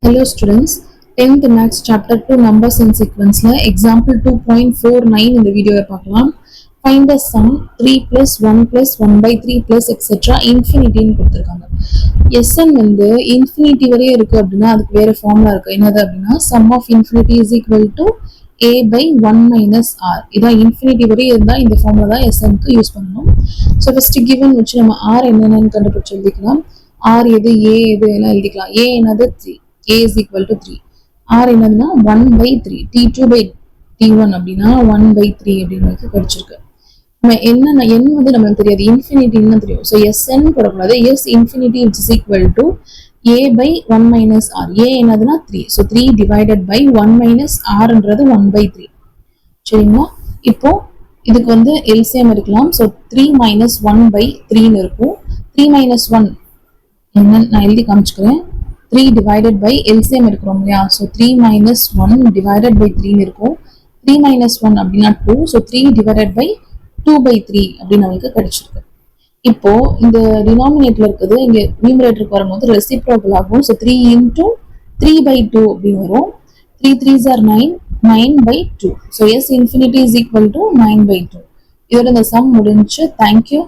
Hello students, 10th Maths Chapter 2 Numbers and Sequence example 2.49 இந்த வீடியோவை பார்க்கலாம். Find the sum 3 plus 1 plus 1 by 3 plus etc. infinity கொடுத்திருக்காங்க. Sn வந்து infinity வரையே இருக்கு அப்படின்னா அதுக்கு வேற ஃபார்முலா இருக்கு. என்னது அப்படின்னா sum of infinity is equal to a by 1 minus r. இதான் infinity வரையே இருந்தா இந்த ஃபார்முலா தான் Snக்கு யூஸ் பண்ணணும். ஸோ ஃபர்ஸ்ட் given வச்சு நம்ம r என்னென்னு கண்டுபிடிச்சு எழுதிக்கலாம். r எது a எது எல்லாம் எழுதிக்கலாம். a என்னது 3, a is equal to 3, r என்னதுன்னா 1 by 3, t2 by t1 அப்படின்னா 1 by 3 அப்படின்னு கிடைச்சிருக்கு. நம்ம என்ன n வந்து நம்மளுக்கு தெரியாது, இன்ஃபினிட்டின்னு தெரியும். ஸோ sn போடக்கூடாது, s infinity which is equal to a by 1 minus r. a என்னதுன்னா 3, so 3 divided by 1 minus rன்றது 1 by 3. சரிங்களா? இப்போ இதுக்கு வந்து LCM இருக்கலாம். ஸோ 3 minus 1 by 3ன்னு இருக்கும். 3 minus 1 என்ன நான் எழுதி காமிச்சுக்கிறேன். 3 divided by LCM இருக்கிறோம் இல்லையா? ஸோ 3 minus 1 divided by 3ன்னு இருக்கும். 3 minus 1 அப்படின்னா 2, ஸோ 3 divided by 2 by 3 அப்படின்னு நமக்கு கிடைச்சிருக்கு. இப்போ இந்த டினாமினேட்டர்ல இருக்குது இங்க நியூமரேட்டருக்கு வரும்போது ரெசிப்ரோக்கல் ஆகும். ஸோ 3 into 3 by 2 அப்படின்னு வரும். 3 3s are 9, 9 by 2. So S infinity is equal to 9 by 2. இதோட இந்த சம் முடிஞ்சு. தேங்க்யூ.